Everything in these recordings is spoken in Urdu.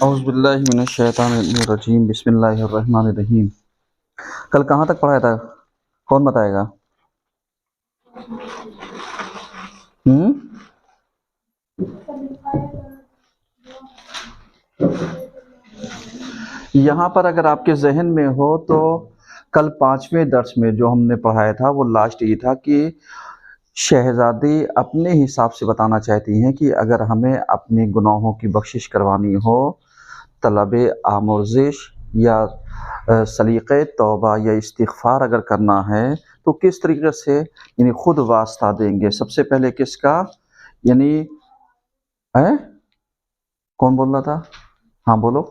اعوذ باللہ من الشیطان الرجیم، بسم اللہ الرحمن الرحیم۔ کل کہاں تک پڑھایا تھا؟ کون بتائے گا؟ یہاں پر اگر آپ کے ذہن میں ہو تو کل 5ویں درس میں جو ہم نے پڑھایا تھا وہ لاسٹ یہ تھا کہ شہزادی اپنے حساب سے بتانا چاہتی ہیں کہ اگر ہمیں اپنے گناہوں کی بخشش کروانی ہو، طلب آمرزش یا سلیقہ توبہ یا استغفار اگر کرنا ہے تو کس طریقے سے، یعنی خود واسطہ دیں گے۔ سب سے پہلے کس کا؟ یعنی کون بول رہا تھا؟ ہاں بولو۔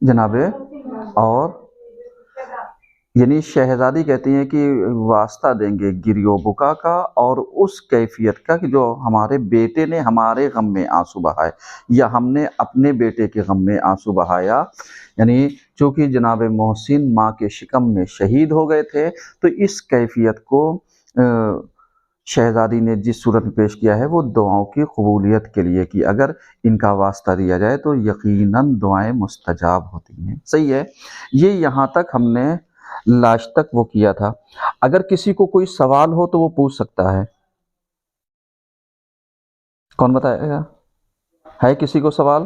جناب اور یعنی شہزادی کہتی ہیں کہ واسطہ دیں گے گریو بکا کا اور اس کیفیت کا کہ جو ہمارے بیٹے نے ہمارے غم میں آنسو بہائے یا ہم نے اپنے بیٹے کے غم میں آنسو بہایا، یعنی چونکہ جناب محسن ماں کے شکم میں شہید ہو گئے تھے تو اس کیفیت کو شہزادی نے جس صورت میں پیش کیا ہے وہ دعاؤں کی قبولیت کے لیے کہ اگر ان کا واسطہ دیا جائے تو یقیناً دعائیں مستجاب ہوتی ہیں۔ صحیح ہے، یہ یہاں تک ہم نے لاسٹ تک وہ کیا تھا۔ اگر کسی کو کوئی سوال ہو تو وہ پوچھ سکتا ہے۔ کون بتائے گا؟ ہے کسی کو سوال؟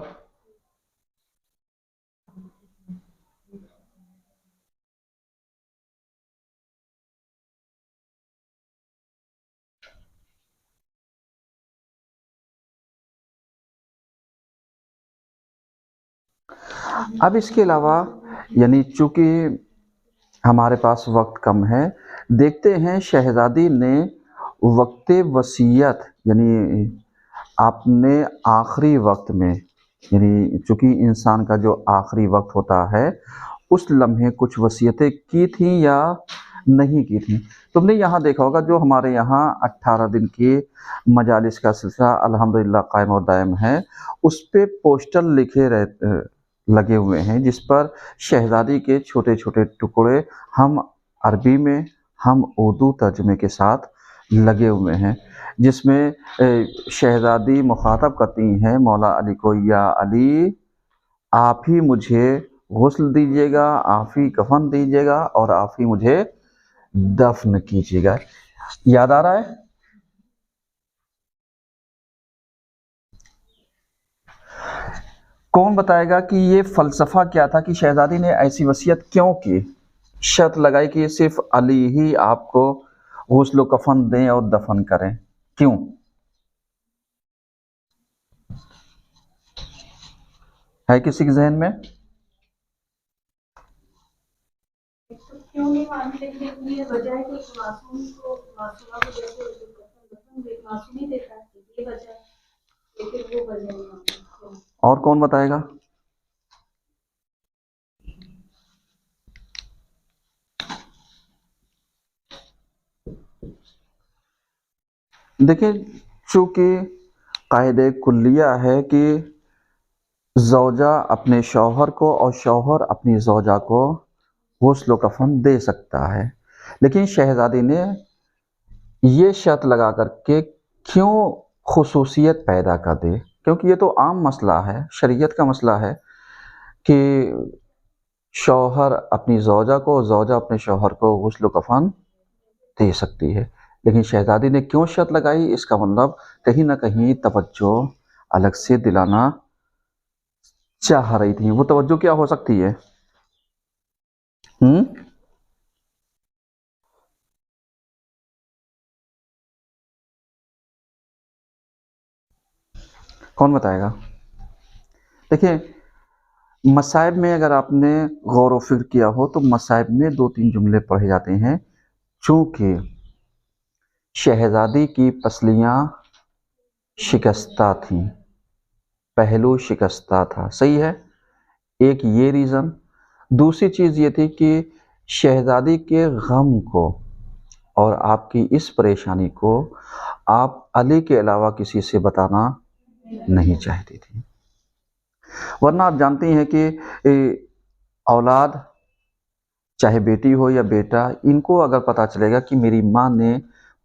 اب اس کے علاوہ یعنی چونکہ ہمارے پاس وقت کم ہے، دیکھتے ہیں شہزادی نے وقت وصیت یعنی آپ نے آخری وقت میں، یعنی چونکہ انسان کا جو آخری وقت ہوتا ہے اس لمحے کچھ وصیتیں کی تھیں یا نہیں کی تھیں۔ تم نے یہاں دیکھا ہوگا جو ہمارے یہاں 18 دن کی مجالس کا سلسلہ الحمدللہ قائم اور دائم ہے، اس پہ پوسٹر لگے ہوئے ہیں جس پر شہزادی کے چھوٹے چھوٹے ٹکڑے ہم عربی میں ہم اردو ترجمے کے ساتھ لگے ہوئے ہیں، جس میں شہزادی مخاطب کرتی ہیں مولا علی کو، یا علی آپ ہی مجھے غسل دیجیے گا، آپ ہی کفن دیجیے گا اور آپ ہی مجھے دفن کیجیے گا۔ یاد آ رہا ہے؟ کون بتائے گا کہ یہ فلسفہ کیا تھا کہ شہزادی نے ایسی وصیت کیوں کی؟ شرط لگائی کہ صرف علی ہی آپ کو غسل و کفن دیں اور دفن کریں، کیوں؟ ہے کسی کے ذہن میں؟ کیوں نہیں مانتے کہ یہ وجہ ہے کہ معصوم کو معصومہ کو جیسے معصوم ہی دیتا ہے، یہ وجہ ہے، لیکن وہ وجہ نہیں۔ اور کون بتائے گا؟ دیکھیں، چونکہ قاعدہ کلیہ ہے کہ زوجہ اپنے شوہر کو اور شوہر اپنی زوجہ کو غسل و کفن دے سکتا ہے، لیکن شہزادی نے یہ شرط لگا کر کے کیوں خصوصیت پیدا کر دے؟ کیونکہ یہ تو عام مسئلہ ہے، شریعت کا مسئلہ ہے کہ شوہر اپنی زوجہ کو، زوجہ اپنے شوہر کو غسل و کفن دے سکتی ہے، لیکن شہزادی نے کیوں شرط لگائی؟ اس کا مطلب کہیں نہ کہیں توجہ الگ سے دلانا چاہ رہی تھی۔ وہ توجہ کیا ہو سکتی ہے؟ کون بتائے گا؟ دیکھیں، مصائب میں اگر آپ نے غور و فکر کیا ہو تو مصائب میں 2-3 جملے پڑھے جاتے ہیں، چونکہ شہزادی کی پسلیاں شکستہ تھیں، پہلو شکستہ تھا، صحیح ہے، ایک یہ ریزن۔ دوسری چیز یہ تھی کہ شہزادی کے غم کو اور آپ کی اس پریشانی کو آپ علی کے علاوہ کسی سے بتانا نہیں چاہتی تھی، ورنہ آپ جانتی ہیں کہ اولاد چاہے بیٹی ہو یا بیٹا، ان کو اگر پتہ چلے گا کہ میری ماں نے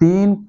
3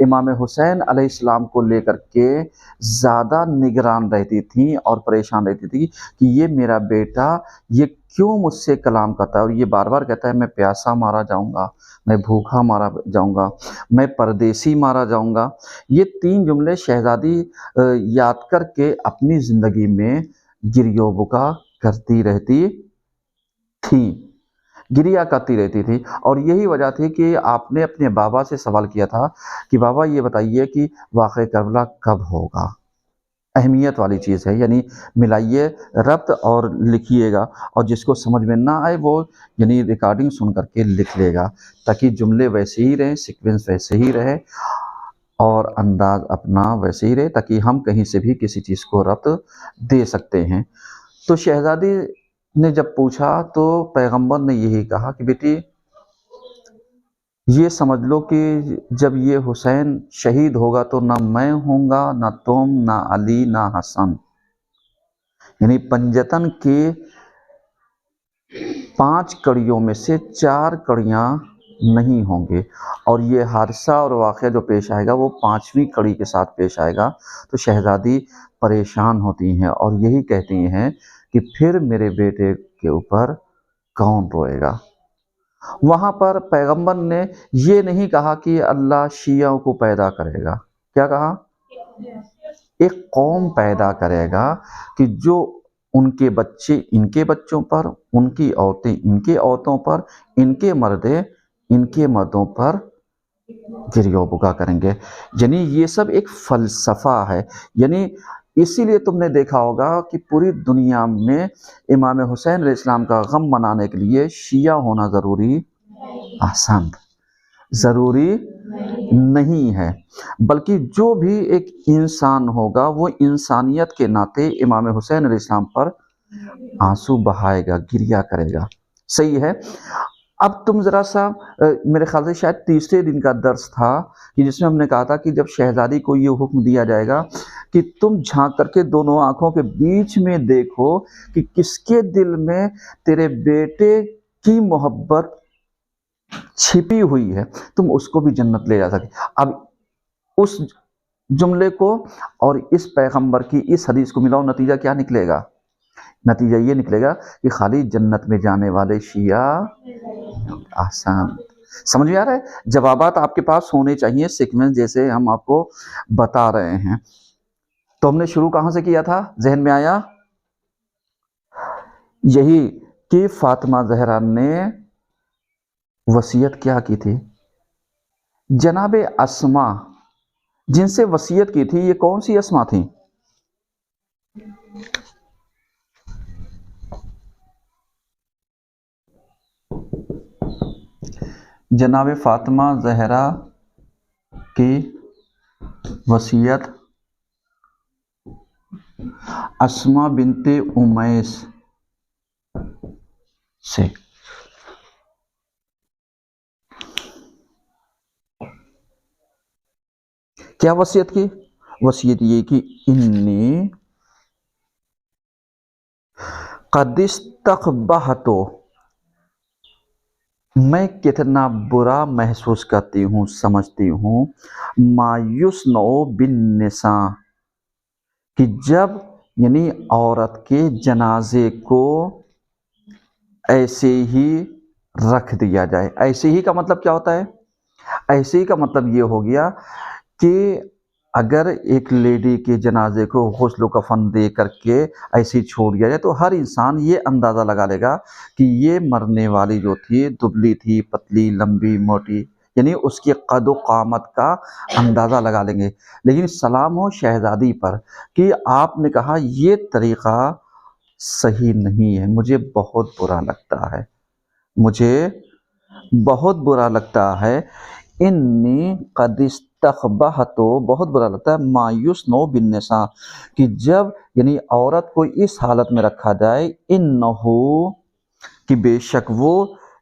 امام حسین علیہ السلام کو لے کر کے زیادہ نگران رہتی تھیں اور پریشان رہتی تھی کہ یہ میرا بیٹا یہ کیوں مجھ سے کلام کرتا ہے، اور یہ بار بار کہتا ہے میں پیاسا مارا جاؤں گا، میں بھوکا مارا جاؤں گا، میں پردیسی مارا جاؤں گا۔ یہ 3 جملے شہزادی یاد کر کے اپنی زندگی میں گریہ و بکا کرتی رہتی تھیں، گریا کرتی رہتی تھی۔ اور یہی وجہ تھی کہ آپ نے اپنے بابا سے سوال کیا تھا کہ بابا یہ بتائیے کہ واقعہ کربلا کب ہوگا؟ اہمیت والی چیز ہے، یعنی ملائیے ربط اور لکھیے گا، اور جس کو سمجھ میں نہ آئے وہ یعنی ریکارڈنگ سن کر کے لکھ لے گا، تاکہ جملے ویسے ہی رہیں، سیکوینس ویسے ہی رہے اور انداز اپنا ویسے ہی رہے، تاکہ ہم کہیں سے بھی کسی چیز کو ربط دے سکتے ہیں۔ تو شہزادی نے جب پوچھا تو پیغمبر نے یہی کہا کہ بیٹی یہ سمجھ لو کہ جب یہ حسین شہید ہوگا تو نہ میں ہوں گا، نہ تم، نہ علی، نہ حسن، یعنی پنجتن کے 5 کڑیوں میں سے 4 کڑیاں نہیں ہوں گے، اور یہ حادثہ اور واقعہ جو پیش آئے گا وہ 5ویں کڑی کے ساتھ پیش آئے گا۔ تو شہزادی پریشان ہوتی ہیں اور یہی کہتی ہیں کہ پھر میرے بیٹے کے اوپر کون روئے گا؟ وہاں پر پیغمبر نے یہ نہیں کہا کہ اللہ شیعوں کو پیدا کرے گا، کیا کہا؟ ایک قوم پیدا کرے گا کہ جو ان کے بچے ان کے بچوں پر، ان کی عورتیں ان کے عورتوں پر، ان کے مردے ان کے مردوں پر گریہ و بکا کریں گے۔ یعنی یہ سب ایک فلسفہ ہے، یعنی اسی لیے تم نے دیکھا ہوگا کہ پوری دنیا میں امام حسین علیہ السلام کا غم منانے کے لیے شیعہ ہونا ضروری ضروری نہیں ہے، بلکہ جو بھی ایک انسان ہوگا وہ انسانیت کے ناطے امام حسین علیہ السلام پر آنسو بہائے گا، گریہ کرے گا۔ صحیح ہے۔ اب تم ذرا سا میرے خیال سے شاید تیسرے دن کا درس تھا کہ جس میں ہم نے کہا تھا کہ جب شہزادی کو یہ حکم دیا جائے گا کہ تم جھانک کر کے دونوں آنکھوں کے بیچ میں دیکھو کہ کس کے دل میں تیرے بیٹے کی محبت چھپی ہوئی ہے، تم اس کو بھی جنت لے جا سکتے۔ اب اس جملے کو اور اس پیغمبر کی اس حدیث کو ملاؤ، نتیجہ کیا نکلے گا؟ نتیجہ یہ نکلے گا کہ خالی جنت میں جانے والے شیعہ آسان۔ سمجھ میں آ رہا ہے؟ جوابات آپ کے پاس ہونے چاہیے سیکوینس جیسے ہم آپ کو بتا رہے ہیں۔ تو ہم نے شروع کہاں سے کیا تھا؟ ذہن میں آیا؟ یہی کہ فاطمہ زہرا نے وصیت کیا کی تھی؟ جناب اسما جن سے وصیت کی تھی، یہ کون سی اسما تھیں؟ جناب فاطمہ زہرا کی وصیت اسما بنت امیس سے۔ کیا وصیت کی؟ وصیت یہ کہ انی قد استقبحت، میں کتنا برا محسوس کرتی ہوں، سمجھتی ہوں، ما یصنع بالنساء، کہ جب یعنی عورت کے جنازے کو ایسے ہی رکھ دیا جائے۔ ایسے ہی کا مطلب کیا ہوتا ہے؟ ایسے ہی کا مطلب یہ ہو گیا کہ اگر ایک لیڈی کے جنازے کو غسل و کفن دے کر کے ایسے ہی چھوڑ دیا جائے تو ہر انسان یہ اندازہ لگا لے گا کہ یہ مرنے والی جو تھی دبلی تھی، پتلی، لمبی، موٹی، یعنی اس کی قد و قامت کا اندازہ لگا لیں گے۔ لیکن سلام ہو شہزادی پر کہ آپ نے کہا یہ طریقہ صحیح نہیں ہے، مجھے بہت برا لگتا ہے، مجھے بہت برا لگتا ہے۔ انی قد استقبحت، بہت برا لگتا ہے، ما یصنع بالنساء، کہ جب یعنی عورت کو اس حالت میں رکھا جائے، انہو کہ بے شک وہ،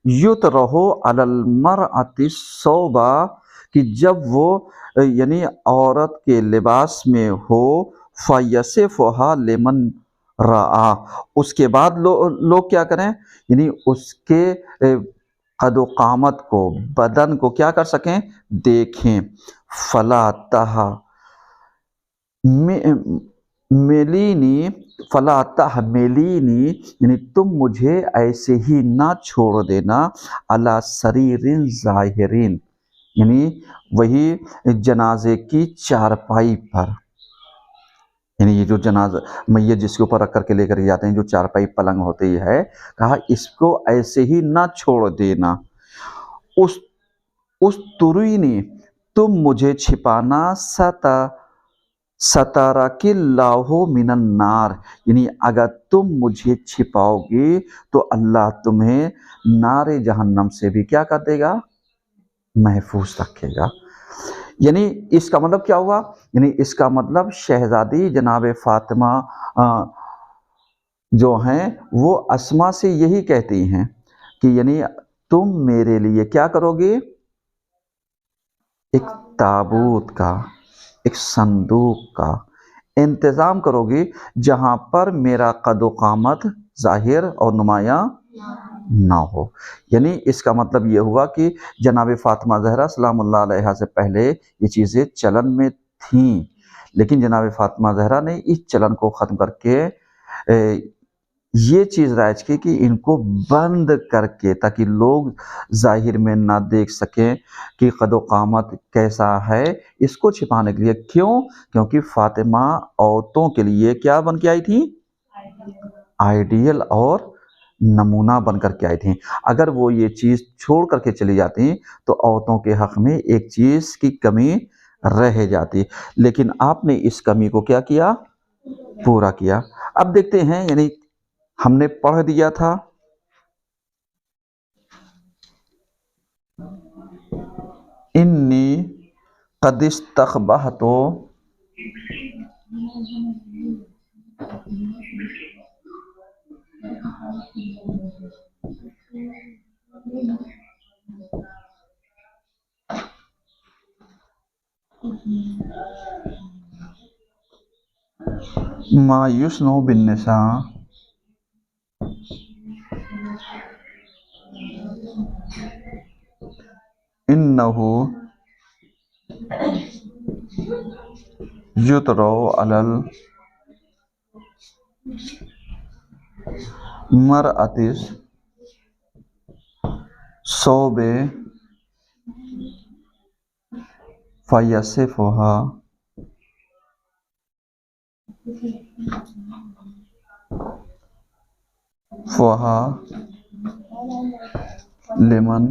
یطرح علی المرأۃ الثوب، کہ جب وہ یعنی عورت کے لباس میں ہو، فیصفها لمن رآ، اس کے بعد لوگ کیا کریں، یعنی اس کے قد و قامت کو، بدن کو کیا کر سکیں، دیکھیں. فلا تحملینی، فلا تحملینی یعنی تم مجھے ایسے ہی نہ چھوڑ دینا، علی سریر ظاہرین یعنی وہی جنازے کی چارپائی پر، یعنی یہ جو جنازہ میت جس کے اوپر رکھ کر کے لے کر جاتے ہیں، جو چارپائی پلنگ ہوتی ہے، کہا اس کو ایسے ہی نہ چھوڑ دینا. اس ترینی تم مجھے چھپانا، سترک اللہ من النار یعنی اگر تم مجھے چھپاؤ گے تو اللہ تمہیں نار جہنم سے بھی کیا کر دے گا، محفوظ رکھے گا. یعنی اس کا مطلب کیا ہوا، یعنی اس کا مطلب شہزادی جناب فاطمہ جو ہیں وہ اسما سے یہی کہتی ہیں کہ یعنی تم میرے لیے کیا کرو گے، ایک تابوت کا، ایک صندوق کا انتظام کرو گے جہاں پر میرا قد و قامت ظاہر اور نمایاں نہ ہو. یعنی اس کا مطلب یہ ہوا کہ جناب فاطمہ زہرا سلام اللہ علیہا سے پہلے یہ چیزیں چلن میں تھیں، لیکن جناب فاطمہ زہرا نے اس چلن کو ختم کر کے یہ چیز رائج کی کہ ان کو بند کر کے، تاکہ لوگ ظاہر میں نہ دیکھ سکیں کہ قد و قامت کیسا ہے، اس کو چھپانے کے لیے. کیوں؟ کیونکہ فاطمہ عورتوں کے لیے کیا بن کے آئی تھی، آئیڈیل اور نمونہ بن کر کے آئی تھیں. اگر وہ یہ چیز چھوڑ کر کے چلی جاتی تو عورتوں کے حق میں ایک چیز کی کمی رہ جاتی، لیکن آپ نے اس کمی کو کیا کیا، پورا کیا. اب دیکھتے ہیں، یعنی ہم نے پڑھ دیا تھا انی قد استقبحت ما یسنو بالنساء انہ یطرأ علی المرأۃ ثوب فیصفها فہا لمن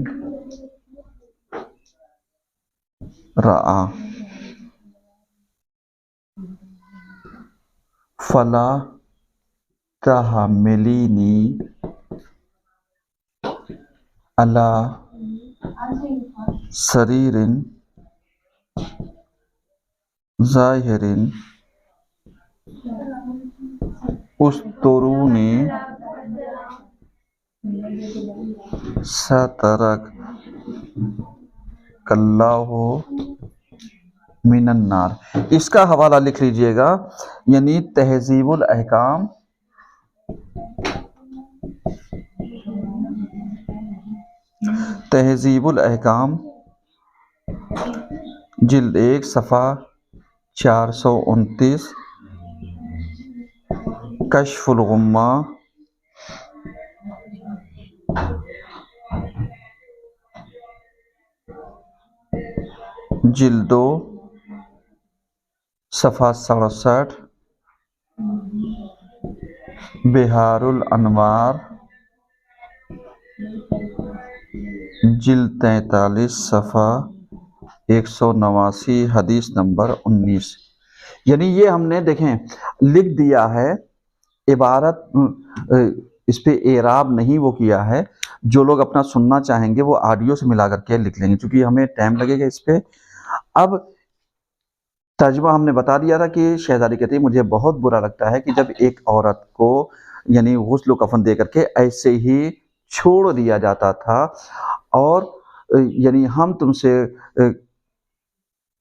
رآ فلا تحملینی علی سریر ظاہر استرونی سترک اللہ من النار. اس کا حوالہ لکھ لیجئے گا، یعنی تہذیب الاحکام جلد 1 صفحہ 429، کشف الغمہ جلد 2 صفحہ 67، بہار الانوار جلد 43 صفحہ 189، حدیث نمبر 19. یعنی یہ ہم نے دیکھیں لکھ دیا ہے، عبارت اس پہ اعراب نہیں وہ کیا ہے. جو لوگ اپنا سننا چاہیں گے وہ آڈیو سے ملا کر کے لکھ لیں گے، چونکہ ہمیں ٹائم لگے گا اس پہ. اب ترجمہ ہم نے بتا دیا تھا کہ شہزادی کہتی ہے مجھے بہت برا لگتا ہے کہ جب ایک عورت کو یعنی غسل و کفن دے کر کے ایسے ہی چھوڑ دیا جاتا تھا، اور یعنی ہم تم سے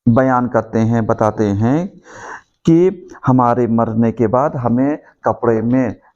بیان کرتے ہیں، بتاتے ہیں کہ ہمارے مرنے کے بعد ہمیں کپڑے میں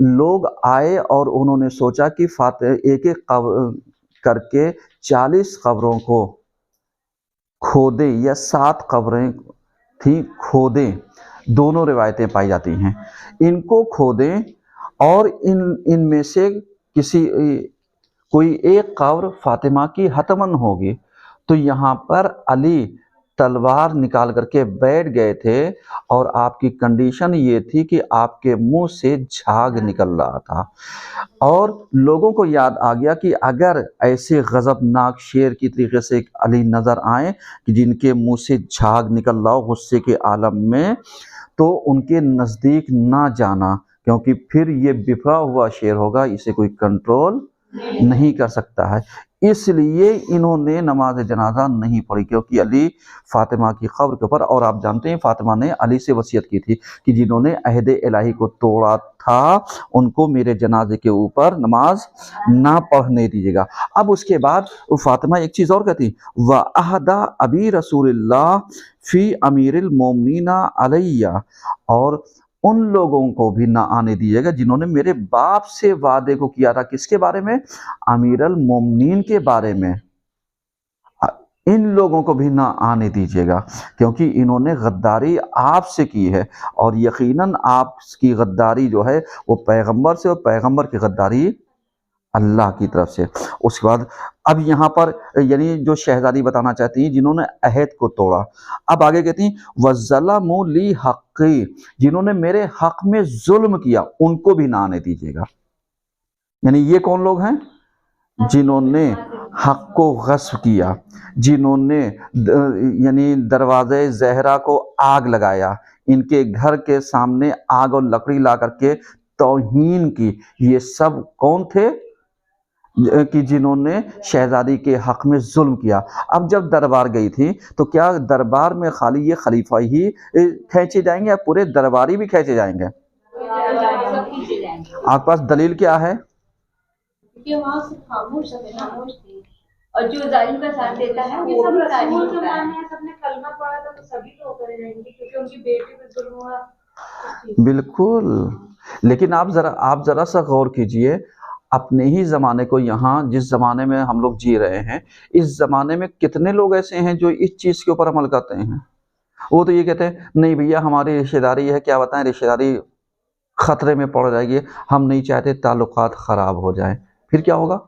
لوگ آئے اور انہوں نے سوچا کہ ایک ایک کر کے 40 قبروں کو کھودیں، یا 7 قبریں تھیں کھودیں، دونوں روایتیں پائی جاتی ہیں، ان کو کھودیں اور ان میں سے کوئی ایک قبر فاطمہ کی حتمن ہوگی۔ تو یہاں پر علی تلوار نکال کر کے بیٹھ گئے تھے، اور آپ کی کنڈیشن یہ تھی کہ آپ کے منہ سے جھاگ نکل رہا تھا، اور لوگوں کو یاد آ گیا کہ اگر ایسے غضبناک شیر کی طریقے سے علی نظر آئیں کہ جن کے منہ سے جھاگ نکل رہا ہو غصے کے عالم میں، تو ان کے نزدیک نہ جانا، کیونکہ پھر یہ بفرا ہوا شیر ہوگا، اسے کوئی کنٹرول نہیں کر سکتا ہے۔ اس لیے انہوں نے نماز جنازہ نہیں پڑھی، کیونکہ علی فاطمہ کی قبر کے اوپر، اور آپ جانتے ہیں فاطمہ نے علی سے وصیت کی تھی کہ جنہوں نے عہد الہی کو توڑا تھا ان کو میرے جنازے کے اوپر نماز نہ پڑھنے دیجیے گا۔ اب اس کے بعد فاطمہ ایک چیز اور کہتی، وَأَهْدَى أَبِي رسول اللہ فی امیر المومنین علیہ، اور ان لوگوں کو بھی نہ آنے دیجیے گا جنہوں نے میرے باپ سے وعدے کو کیا تھا۔ کس کے بارے میں؟ امیر المومنین کے بارے میں۔ ان لوگوں کو بھی نہ آنے دیجیے گا، کیونکہ انہوں نے غداری آپ سے کی ہے، اور یقیناً آپ کی غداری جو ہے وہ پیغمبر سے، اور پیغمبر کی غداری اللہ کی طرف سے۔ اس کے بعد اب یہاں پر یعنی جو شہزادی بتانا چاہتی ہیں جنہوں نے عہد کو توڑا، اب آگے کہتی ہیں وَظَلَمُوا لِي حَقِّي، جنہوں نے میرے حق میں ظلم کیا ان کو بھی نہ آنے دیجیے گا۔ یعنی یہ کون لوگ ہیں؟ جنہوں نے حق کو غصب کیا، جنہوں نے یعنی دروازے زہرا کو آگ لگایا، ان کے گھر کے سامنے آگ اور لکڑی لا کر کے توہین کی، یہ سب کون تھے؟ کہ جنہوں نے شہزادی کے حق میں ظلم کیا۔ اب جب دربار گئی تھی تو کیا دربار میں خالی یہ خلیفہ ہی کھینچے جائیں گے یا پورے درباری بھی کھینچے جائیں گے؟ آپ پاس دلیل کیا ہے؟ کہ وہاں سے خاموش تھی، اور جو ظالم کا ساتھ دیتا ہے وہ سب بھی ظالم رسول ہوتا ہے۔ زمانے سب نے کلمہ پڑھا تھا تو سبھی تو کرے جائیں گے، کیونکہ ان کی بیٹی پہ ظلم ہوا۔ بالکل، لیکن آپ ذرا سا غور کیجئے، اپنے ہی زمانے کو، یہاں جس زمانے میں ہم لوگ جی رہے ہیں، اس زمانے میں کتنے لوگ ایسے ہیں جو اس چیز کے اوپر عمل کرتے ہیں؟ وہ تو یہ کہتے ہیں نہیں بھیا ہماری رشتہ داری ہے، کیا بتائیں رشتہ داری خطرے میں پڑ جائے گی، ہم نہیں چاہتے تعلقات خراب ہو جائیں، پھر کیا ہوگا؟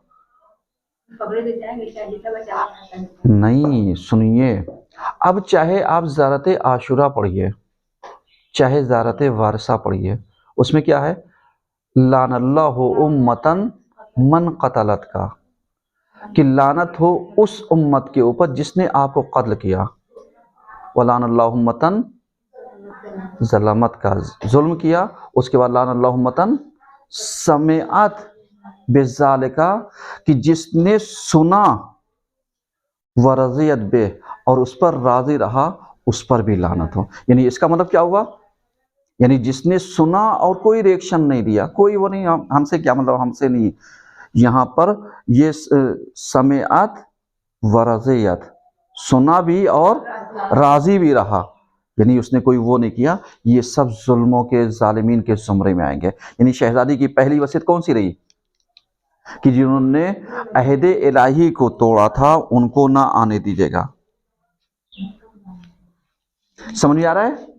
نہیں، سنیے، اب چاہے آپ زیارت عاشورہ پڑھیے، چاہے زیارت وارثہ پڑھیے، اس میں کیا ہے؟ لعن اللہ امتن من قتلت کا، کہ لعنت ہو اس امت کے اوپر جس نے آپ کو قتل کیا، ولعن اللہ امتن ظلمت کا، ظلم کیا، اس کے بعد لعن اللہ امتن سمعت بذالک، کہ جس نے سنا ورضیت بہ، اور اس پر راضی رہا، اس پر بھی لعنت ہو۔ یعنی اس کا مطلب کیا ہوا؟ یعنی جس نے سنا اور کوئی ریئیکشن نہیں دیا، کوئی وہ نہیں ہم سے کیا مطلب، ہم سے نہیں، یہاں پر یہ سمعت ورضیت، سنا بھی اور راضی بھی رہا، یعنی اس نے کوئی وہ نہیں کیا، یہ سب ظلموں کے ظالمین کے زمرے میں آئیں گے۔ یعنی شہزادی کی پہلی وصیت کون سی رہی؟ کہ جنہوں نے عہد الہی کو توڑا تھا ان کو نہ آنے دیجیے گا۔ سمجھ میں آ رہا ہے؟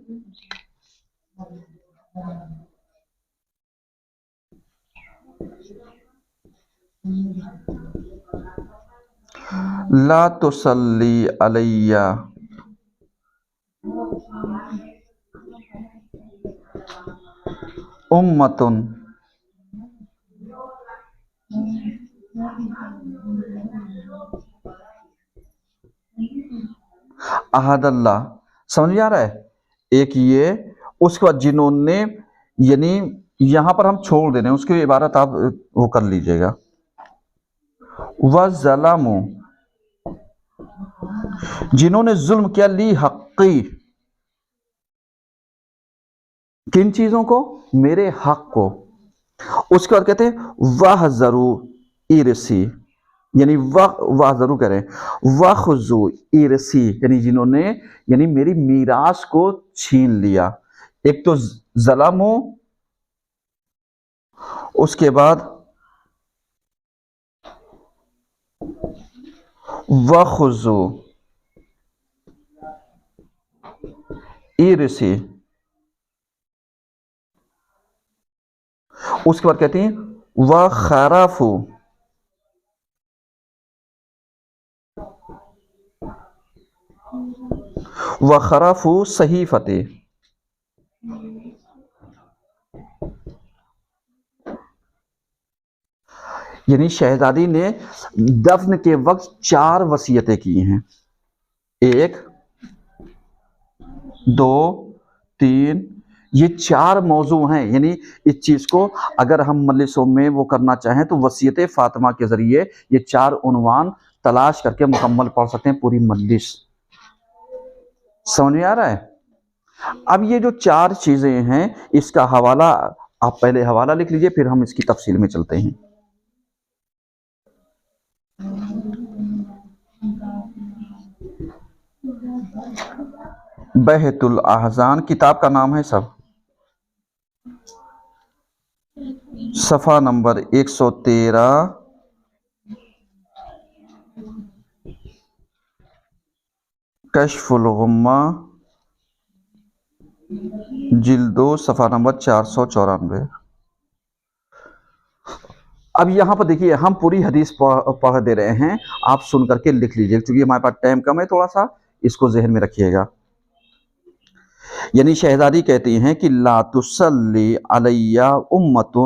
لا تصلی علی امتن احد اللہ، سمجھ میں آ رہا ہے؟ ایک یہ، اس کے بعد جنہوں نے، یعنی یہاں پر ہم چھوڑ دے رہے ہیں، اس کی عبارت آپ وہ کر لیجئے گا، وَظَلَمُوا، جنہوں نے ظلم کیا، لی حقی، کن چیزوں کو؟ میرے حق کو۔ اس کے بعد کہتے ہیں وَحْذَرُوا اِرْثِی، یعنی وَحْذَرُوا کہہ رہے ہیں، وَخُذُوا اِرْثِی، یعنی جنہوں نے یعنی میری میراث کو چھین لیا۔ ایک تو ظلموا اس کے بعد وخذو ارسی، اس کے بعد کہتے ہیں وخرفو، وخرفو صحیفتے، یعنی شہزادی نے دفن کے وقت 4 وصیتیں کی ہیں، 1 2 3، یہ 4 موضوع ہیں، یعنی اس چیز کو اگر ہم مجلسوں میں وہ کرنا چاہیں تو وصیت فاطمہ کے ذریعے یہ 4 عنوان تلاش کر کے مکمل پڑھ سکتے ہیں پوری مجلس۔ سمجھ میں آ رہا ہے؟ اب یہ جو 4 چیزیں ہیں اس کا حوالہ آپ پہلے حوالہ لکھ لیجئے، پھر ہم اس کی تفصیل میں چلتے ہیں۔ بہت الاحزان کتاب کا نام ہے سب، صفحہ نمبر 113، کشف الغمہ جلد 2 صفحہ نمبر 494۔ اب یہاں پر دیکھیے ہم پوری حدیث پڑھ دے رہے ہیں، آپ سن کر کے لکھ لیجئے کیونکہ ہمارے پاس ٹائم کم ہے، تھوڑا سا اس کو ذہن میں رکھیے گا۔ یعنی شہزادی کہتی ہیں کہ لا تصلی علی امت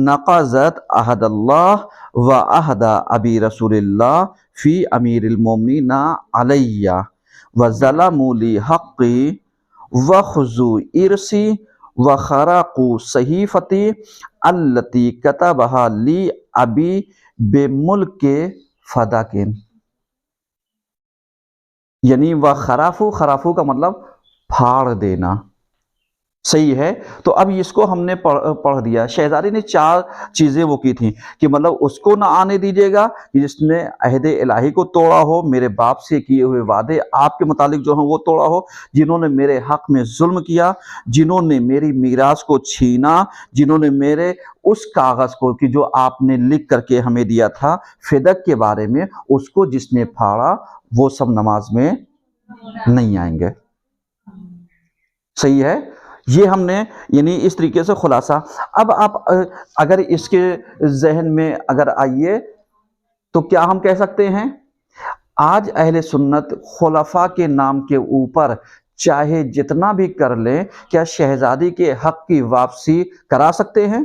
نقضت عہد اللہ و عہد ابی رسول اللہ فی امیر المومنین علی و ظلموا لی حقی وخذوا ارسی وخرقوا صحیفتی التی کتبہا لی ابی بملک فدکن، یعنی وخرافو، خرافو کا مطلب پھاڑ دینا، صحیح ہے؟ تو اب اس کو ہم نے پڑھ دیا۔ شہزادی نے 4 چیزیں وہ کی تھیں کہ مطلب اس کو نہ آنے دیجیے گا کہ جس نے عہد الہی کو توڑا ہو، میرے باپ سے کیے ہوئے وعدے آپ کے متعلق جو ہیں وہ توڑا ہو، جنہوں نے میرے حق میں ظلم کیا، جنہوں نے میری میراث کو چھینا، جنہوں نے میرے اس کاغذ کو کہ جو آپ نے لکھ کر کے ہمیں دیا تھا فدق کے بارے میں، اس کو جس نے پھاڑا وہ سب نماز میں نہیں آئیں گے۔ صحیح ہے؟ یہ ہم نے یعنی اس طریقے سے خلاصہ۔ اب آپ اگر اس کے ذہن میں اگر آئیے تو کیا ہم کہہ سکتے ہیں آج اہل سنت خلفاء کے نام کے اوپر چاہے جتنا بھی کر لیں، کیا شہزادی کے حق کی واپسی کرا سکتے ہیں؟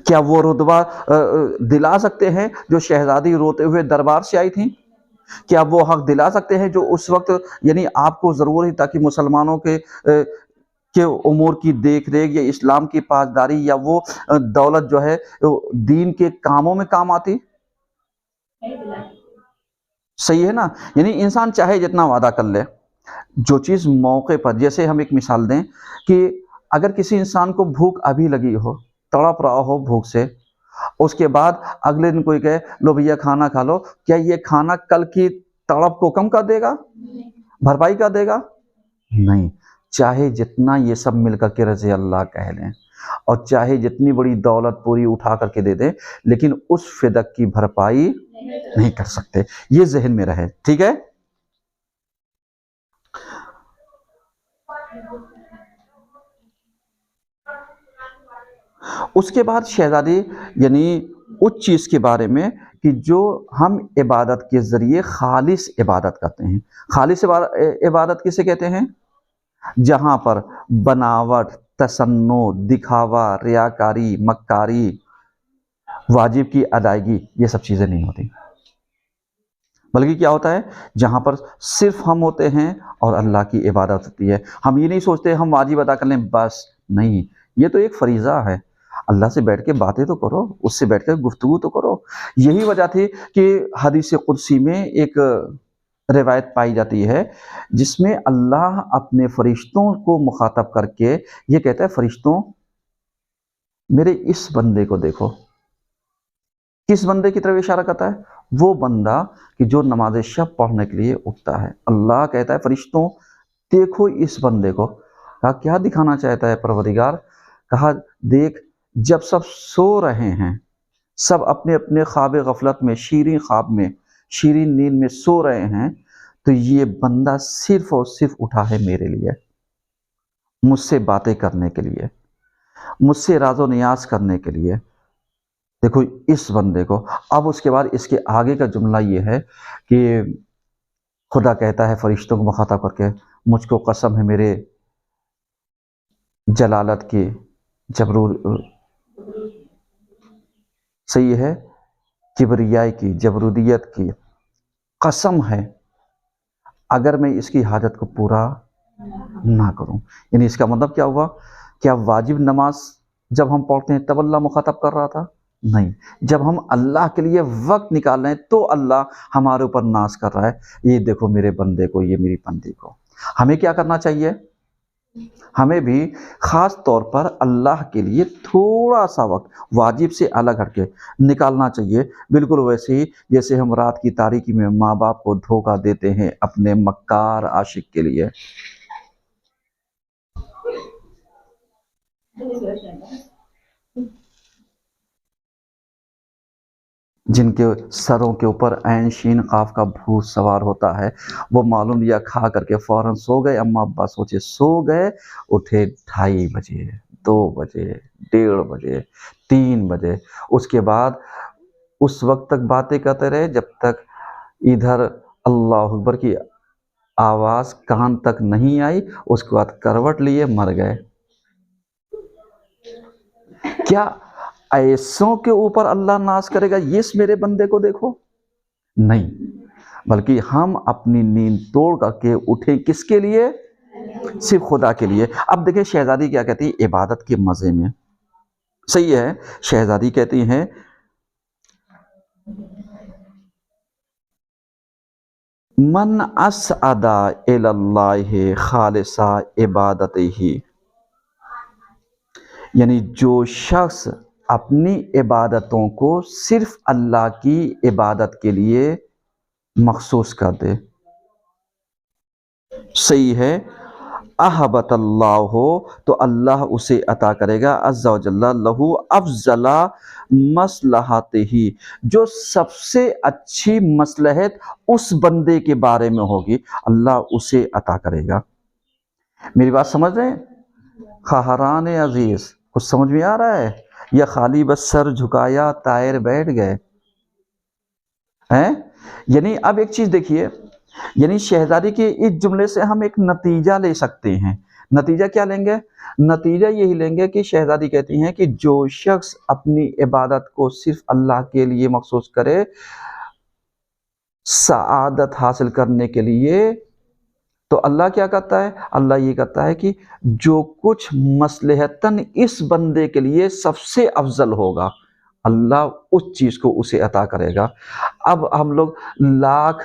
کیا وہ رتبہ دلا سکتے ہیں جو شہزادی روتے ہوئے دربار سے آئی تھیں؟ کیا وہ حق دلا سکتے ہیں جو اس وقت یعنی آپ کو ضرورت ہی تاکہ مسلمانوں کے امور کی دیکھ ریکھ یا اسلام کی پاسداری یا وہ دولت جو ہے دین کے کاموں میں کام آتی؟ صحیح ہے نا؟ یعنی انسان چاہے جتنا وعدہ کر لے، جو چیز موقع پر، جیسے ہم ایک مثال دیں کہ اگر کسی انسان کو بھوک ابھی لگی ہو، تڑپ رہا ہو بھوک سے، اس کے بعد اگلے دن کوئی کہے لو بھیا کھانا کھا لو، کیا یہ کھانا کل کی تڑپ کو کم کر دے گا؟ بھرپائی کر دے گا؟ نہیں۔ چاہے جتنا یہ سب مل کر کے رضی اللہ کہہ لیں اور چاہے جتنی بڑی دولت پوری اٹھا کر کے دے دیں، لیکن اس فدق کی بھرپائی نہیں کر سکتے۔ یہ ذہن میں رہے، ٹھیک ہے؟ اس کے بعد شہزادی یعنی اس چیز کے بارے میں کہ جو ہم عبادت کے ذریعے خالص عبادت کرتے ہیں۔ خالص عبادت کسے کہتے ہیں؟ جہاں پر بناوٹ، تصنع، دکھاوا، ریاکاری، مکاری، واجب کی ادائیگی، یہ سب چیزیں نہیں ہوتی، بلکہ کیا ہوتا ہے جہاں پر صرف ہم ہوتے ہیں اور اللہ کی عبادت ہوتی ہے۔ ہم یہ نہیں سوچتے ہم واجب ادا کر لیں بس، نہیں، یہ تو ایک فریضہ ہے۔ اللہ سے بیٹھ کے باتیں تو کرو، اس سے بیٹھ کے گفتگو تو کرو۔ یہی وجہ تھی کہ حدیث قدسی میں ایک روایت پائی جاتی ہے جس میں اللہ اپنے فرشتوں کو مخاطب کر کے یہ کہتا ہے، فرشتوں میرے اس بندے کو دیکھو۔ کس بندے کی طرف اشارہ کرتا ہے؟ وہ بندہ کہ جو نماز شب پڑھنے کے لیے اٹھتا ہے۔ اللہ کہتا ہے فرشتوں دیکھو اس بندے کو۔ کہا کیا دکھانا چاہتا ہے پروردگار؟ کہا دیکھ جب سب سو رہے ہیں، سب اپنے اپنے خواب غفلت میں، شیریں خواب میں، شیریں نیند میں سو رہے ہیں، تو یہ بندہ صرف اور صرف اٹھا ہے میرے لیے، مجھ سے باتیں کرنے کے لیے، مجھ سے راز و نیاز کرنے کے لیے۔ دیکھو اس بندے کو، اب اس کے بعد اس کے آگے کا جملہ یہ ہے کہ خدا کہتا ہے فرشتوں کو مخاطب کر کے، مجھ کو قسم ہے میرے جلالت کی، صحیح ہے، کبریائی کی، جبروریت کی قسم ہے اگر میں اس کی حاجت کو پورا نہ کروں۔ یعنی اس کا مطلب کیا ہوا؟ کیا واجب نماز جب ہم پڑھتے ہیں تب اللہ مخاطب کر رہا تھا؟ نہیں، جب ہم اللہ کے لیے وقت نکال رہے ہیں تو اللہ ہمارے اوپر ناز کر رہا ہے، یہ دیکھو میرے بندے کو، یہ میری بندی کو۔ ہمیں کیا کرنا چاہیے؟ ہمیں بھی خاص طور پر اللہ کے لیے تھوڑا سا وقت واجب سے الگ ہٹ کے نکالنا چاہیے، بالکل ویسے ہی جیسے ہم رات کی تاریکی میں ماں باپ کو دھوکہ دیتے ہیں اپنے مکار عاشق کے لیے۔ جن کے سروں کے اوپر عین شین قاف کا بھوت سوار ہوتا ہے، وہ معلوم لیا کھا کر کے فوراً سو گئے، اما ابا سوچے سو گئے، اٹھے 2:30 بجے، 2 بجے، 1:30 بجے، 3 بجے، اس کے بعد اس وقت تک باتیں کرتے رہے جب تک ادھر اللہ اکبر کی آواز کان تک نہیں آئی، اس کے بعد کروٹ لیے مر گئے۔ کیا ایسوں کے اوپر اللہ ناز کرے گا یس میرے بندے کو دیکھو؟ نہیں، بلکہ ہم اپنی نیند توڑ کر کے اٹھیں کس کے لیے؟ صرف خدا کے لیے۔ اب دیکھیں شہزادی کیا کہتی ہے عبادت کے مزے میں، صحیح ہے، شہزادی کہتی ہیں من اسعد الی اللہ خالصا عبادتہ، یعنی جو شخص اپنی عبادتوں کو صرف اللہ کی عبادت کے لیے مخصوص کر دے، صحیح ہے، احبط اللہ ہو تو اللہ اسے عطا کرے گا عز و جل لہو افضل مصلحتہ، جو سب سے اچھی مصلحت اس بندے کے بارے میں ہوگی اللہ اسے عطا کرے گا۔ میری بات سمجھ رہے ہیں خواہران عزیز؟ کچھ سمجھ میں آ رہا ہے یا خالی بس سر جھکایا طائر بیٹھ گئے ہیں؟ یعنی اب ایک چیز دیکھیے، یعنی شہزادی کے اس جملے سے ہم ایک نتیجہ لے سکتے ہیں۔ نتیجہ کیا لیں گے؟ نتیجہ یہی لیں گے کہ شہزادی کہتی ہیں کہ جو شخص اپنی عبادت کو صرف اللہ کے لیے مخصوص کرے سعادت حاصل کرنے کے لیے، تو اللہ کیا کرتا ہے؟ اللہ یہ کرتا ہے کہ جو کچھ مصلحتاً اس بندے کے لیے سب سے افضل ہوگا اللہ اس چیز کو اسے عطا کرے گا۔ اب ہم لوگ لاکھ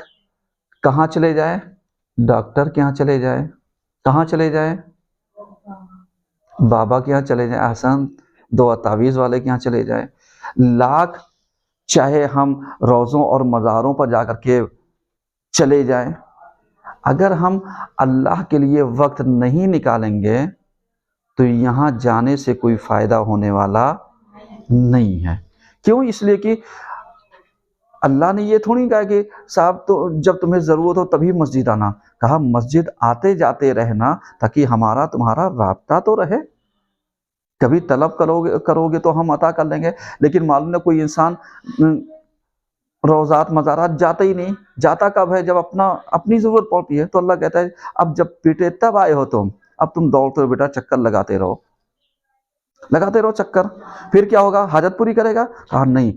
کہاں چلے جائیں؟ ڈاکٹر کے یہاں چلے جائیں، کہاں چلے جائیں؟ بابا کے یہاں چلے جائیں، احسن، دعا تعویذ والے کے یہاں چلے جائیں، لاکھ چاہے ہم روزوں اور مزاروں پر جا کر کے چلے جائیں، اگر ہم اللہ کے لیے وقت نہیں نکالیں گے تو یہاں جانے سے کوئی فائدہ ہونے والا نہیں ہے۔ کیوں؟ اس لیے کہ اللہ نے یہ تھوڑی کہا کہ صاحب تو جب تمہیں ضرورت ہو تبھی مسجد آنا، کہا مسجد آتے جاتے رہنا تاکہ ہمارا تمہارا رابطہ تو رہے، کبھی طلب کرو گے تو ہم عطا کر لیں گے۔ لیکن معلوم نہ کوئی انسان روزات مزارات جاتا ہی نہیں، جاتا کب ہے؟ جب اپنی ضرورت پڑتی ہے۔ تو اللہ کہتا ہے اب جب پیٹے تب آئے ہو تم، اب تم دوڑتے ہو بیٹا، چکر لگاتے رہو چکر، پھر کیا ہوگا؟ حاجت پوری کرے گا؟ کہا نہیں،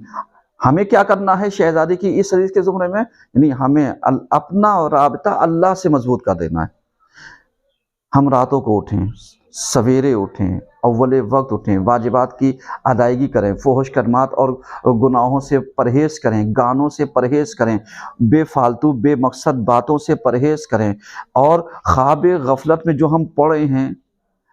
ہمیں کیا کرنا ہے شہزادی کی اس حدیث کے زمرے میں؟ یعنی ہمیں اپنا رابطہ اللہ سے مضبوط کر دینا ہے۔ ہم راتوں کو اٹھیں، سویرے اٹھیں، اول وقت اٹھیں، واجبات کی ادائیگی کریں، فحش کلمات اور گناہوں سے پرہیز کریں، گانوں سے پرہیز کریں، بے فالتو بے مقصد باتوں سے پرہیز کریں، اور خواب غفلت میں جو ہم پڑے ہیں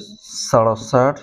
67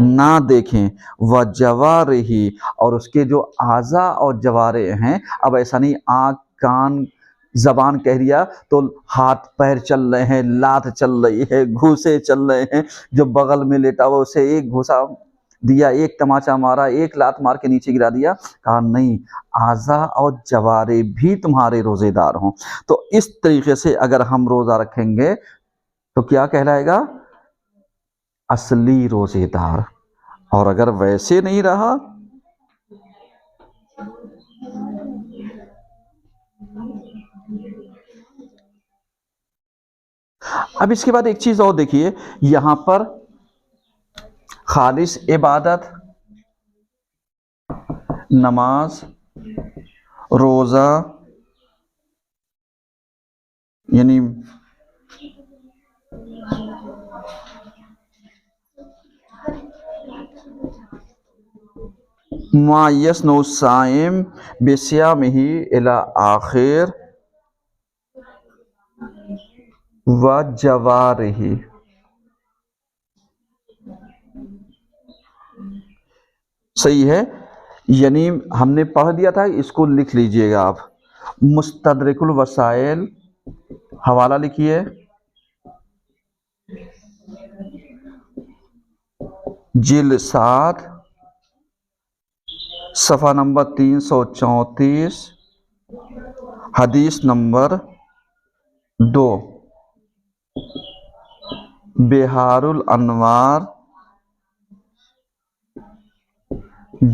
نہ دیکھیں، وجوارحی، اور اس کے جو اعضاء اور جوارح ہیں. اب ایسا نہیں آنکھ کان زبان کہہ دیا تو ہاتھ پیر چل رہے ہیں، لات چل رہی ہے، گھوسے چل رہے ہیں، جو بغل میں لیٹا ہوا اسے ایک گھوسا دیا، ایک تماچا مارا، ایک لات مار کے نیچے گرا دیا. کہا نہیں، اعضاء اور جوارح بھی تمہارے روزے دار ہوں. تو اس طریقے سے اگر ہم روزہ رکھیں گے تو کیا کہلائے گا؟ اصلی روزے دار. اور اگر ویسے نہیں رہا اب اس کے بعد ایک چیز اور دیکھیے، یہاں پر خالص عبادت، نماز، روزہ، یعنی ما یصنع الصائم بصیامہ الی آخر وجوارہ. صحیح ہے، یعنی ہم نے پڑھ دیا تھا، اس کو لکھ لیجئے گا آپ. مستدرک الوسائل، حوالہ لکھیے، جلد 7، صفحہ نمبر 334، حدیث نمبر 2. بہار الانوار،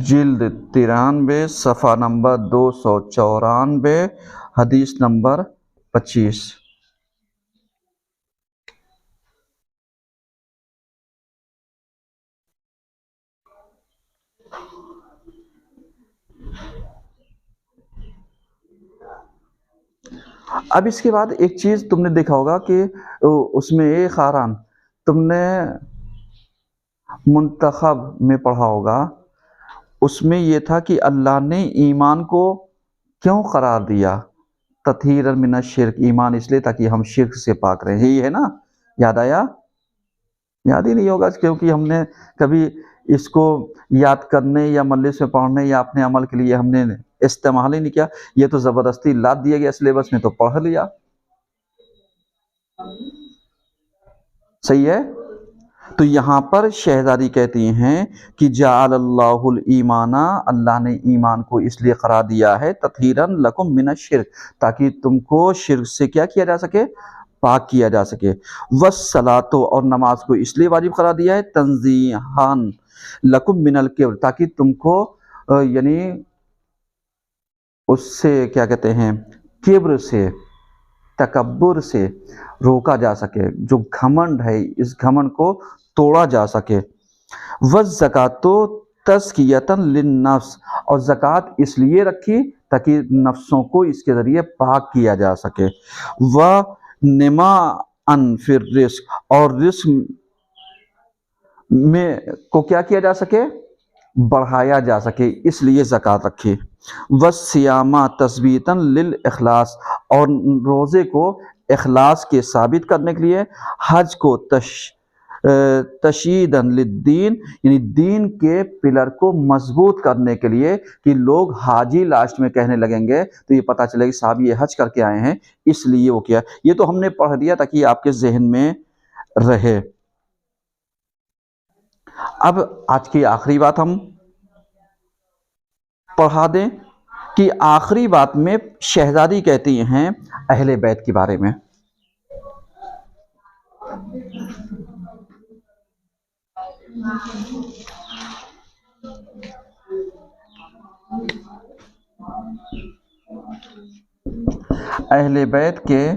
جلد 93، صفحہ نمبر 294، حدیث نمبر 25. اب اس کے بعد ایک چیز تم نے دیکھا ہوگا کہ اس میں ایک خاران تم نے منتخب میں پڑھا ہوگا، اس میں یہ تھا کہ اللہ نے ایمان کو کیوں قرار دیا؟ تطہیرا من الشرک، ایمان اس لیے تاکہ ہم شرک سے پاک رہیں. یہی ہے نا؟ یاد آیا؟ یاد ہی نہیں ہوگا کیونکہ ہم نے کبھی اس کو یاد کرنے یا مجلس میں پڑھنے یا اپنے عمل کے لیے ہم نے استعمال ہی نہیں کیا. یہ تو زبردستی لاد دیا گیا سلیبس میں تو پڑھ لیا. صحیح ہے؟ تو یہاں پر شہزادی کہتی ہیں کہ جعل اللہ الایمان، اللہ نے ایمان کو اس لیے قرار دیا ہے تطہیرا لکم من الشرک، تاکہ تم کو شرک سے کیا کیا جا سکے؟ پاک کیا جا سکے. والصلاۃ، اور نماز کو اس لیے واجب قرار دیا ہے تنزیہا لکم من الکبر، تاکہ تم کو یعنی اس سے کیا کہتے ہیں، کبر سے، تکبر سے روکا جا سکے. جو گھمنڈ ہے اس گھمنڈ کو توڑا جا سکے. والزکاۃ تزکیۃ للنفس، اور زکوٰۃ اس لیے رکھی تاکہ نفسوں کو اس کے ذریعے پاک کیا جا سکے. ونماء فی الرزق، اور رزق میں کو کیا کیا جا سکے؟ بڑھایا جا سکے، اس لیے زکوٰۃ رکھی. والصیام تثبیتا للاخلاص، اور روزے کو اخلاص کے ثابت کرنے کے لیے. حج کو تشییدا للدین، یعنی دین کے پلر کو مضبوط کرنے کے لیے، کہ لوگ حاجی لاسٹ میں کہنے لگیں گے تو یہ پتہ چلے کہ صاحب یہ حج کر کے آئے ہیں، اس لیے وہ کیا. یہ تو ہم نے پڑھ دیا تاکہ آپ کے ذہن میں رہے. اب آج کی آخری بات ہم پڑھا دیں کہ آخری بات میں شہزادی کہتی ہیں اہل بیت کے بارے میں. اہل بیت کے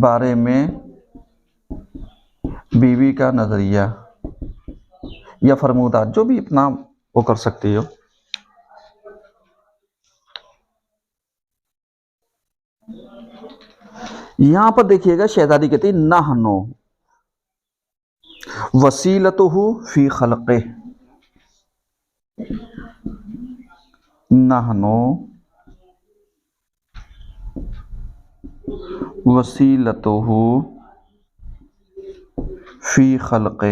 بارے میں بیوی کا نظریہ یا فرمودات، جو بھی اپنا وہ کر سکتی ہو. یہاں پر دیکھیے گا شہزادی کہتی نحنو وسیلتہ فی خلقہ، نحنو وسیلتہ فی خلق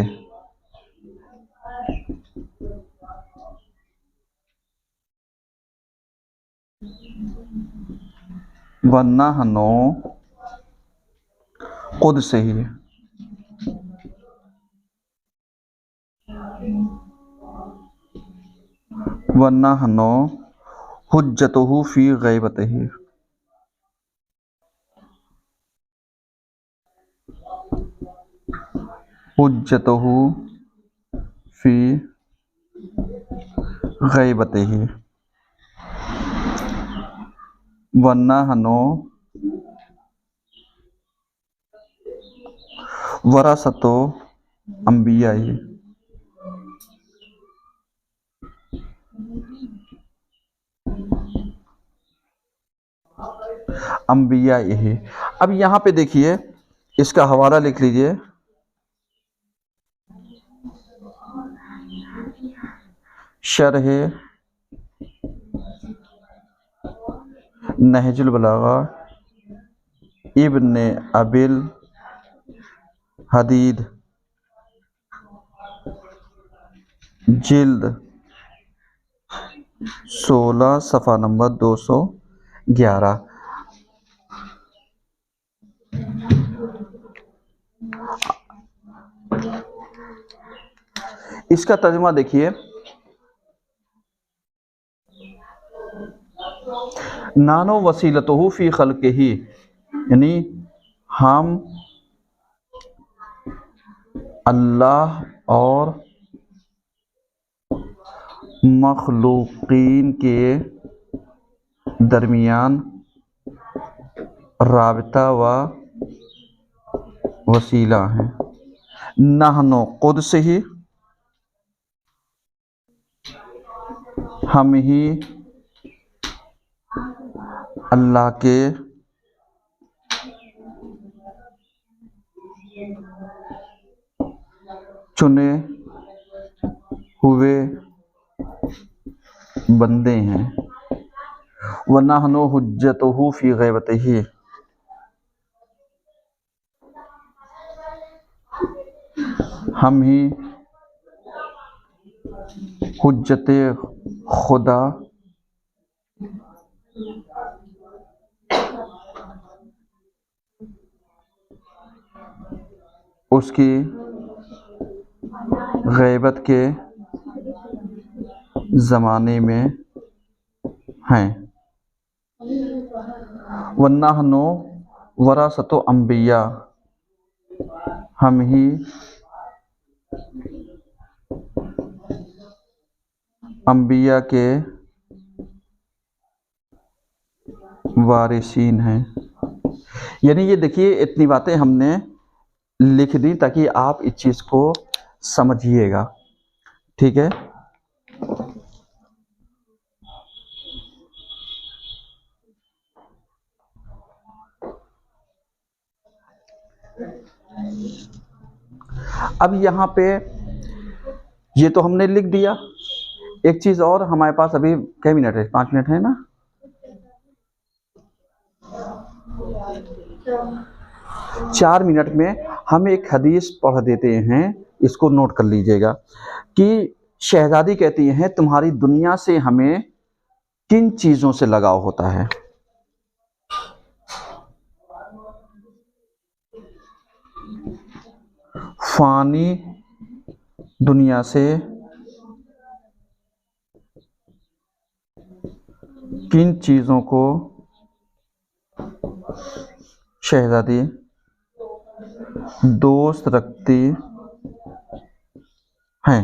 ونحن خود سے ہی ونحن حجتہ فی غیبتہ حجتہ فی غیبتہ ونحن ورثۃ انبیاء انبیاء. اب یہاں پہ دیکھیے اس کا حوالہ لکھ لیجئے. شرح نہج البلاغہ ابن ابی الحدید جلد 16 صفحہ نمبر 211. اس کا ترجمہ دیکھیے. نانو وسیلتہ فی خلقہ، یعنی ہم اللہ اور مخلوقین کے درمیان رابطہ و وسیلہ ہیں. نحن خود سے ہی، ہم ہی اللہ کے چنے ہوئے بندے ہیں. وَنَحْنُ حُجَّتُهُ فِي غَیبَتِهِ، ہم ہی حجت خدا اس کی غیبت کے زمانے میں ہیں. وَنَحْنُ وَرَثَۃُ انبیاء، ہم ہی انبیاء کے وارثین ہیں. یعنی یہ دیکھیے اتنی باتیں ہم نے لکھ دی تاکہ آپ اس چیز کو سمجھیے گا. ٹھیک ہے. اب یہاں پہ یہ تو ہم نے لکھ دیا. ایک چیز اور ہمارے پاس ابھی کئی منٹ ہے؟ 5 منٹ ہے نا. 4 منٹ میں ہم ایک حدیث پڑھ دیتے ہیں، اس کو نوٹ کر لیجئے گا کہ شہزادی کہتی ہیں تمہاری دنیا سے ہمیں کن چیزوں سے لگاؤ ہوتا ہے. فانی دنیا سے کن چیزوں کو شہزادی دوست رکھتی ہیں.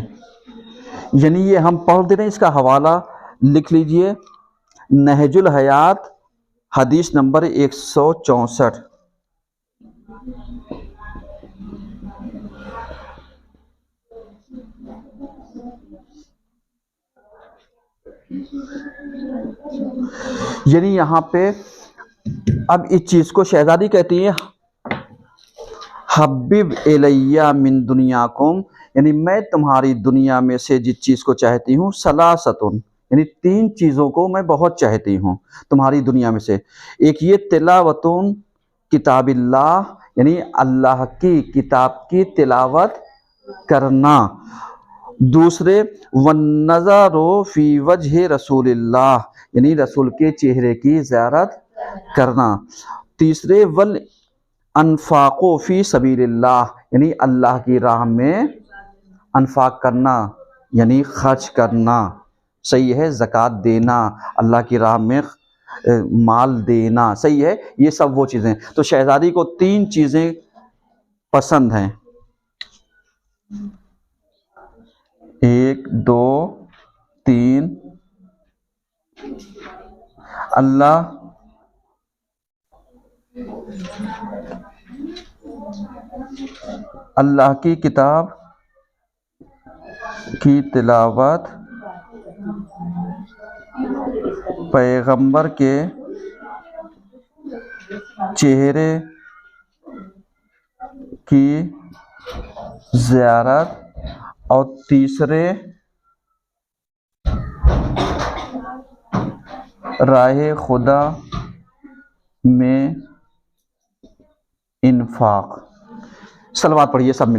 یعنی یہ ہم پڑھ دے رہے ہیں، اس کا حوالہ لکھ لیجئے. نہج الحیات حدیث نمبر 164. یعنی یہاں پہ اب اس چیز کو شہزادی کہتی ہے حبب الیہ من دنیاکم، یعنی میں تمہاری دنیا میں سے جس چیز کو چاہتی ہوں، ثلاثۃ، یعنی 3 چیزوں کو میں بہت چاہتی ہوں تمہاری دنیا میں سے. ایک یہ تلاوت کتاب اللہ، یعنی اللہ کی کتاب کی تلاوت کرنا. دوسرے والنظر فی وجہ رسول اللہ، یعنی رسول کے چہرے کی زیارت کرنا. تیسرے والانفاق فی سبیل اللہ، یعنی اللہ کی راہ میں انفاق کرنا یعنی خرچ کرنا. صحیح ہے، زکوٰۃ دینا، اللہ کی راہ میں مال دینا. صحیح ہے، یہ سب وہ چیزیں. تو شہزادی کو 3 چیزیں پسند ہیں. 1 2 3 اللہ کی کتاب کی تلاوت، پیغمبر کے چہرے کی زیارت، اور تیسرے راہ خدا میں انفاق. صلوات پڑھیے سب مل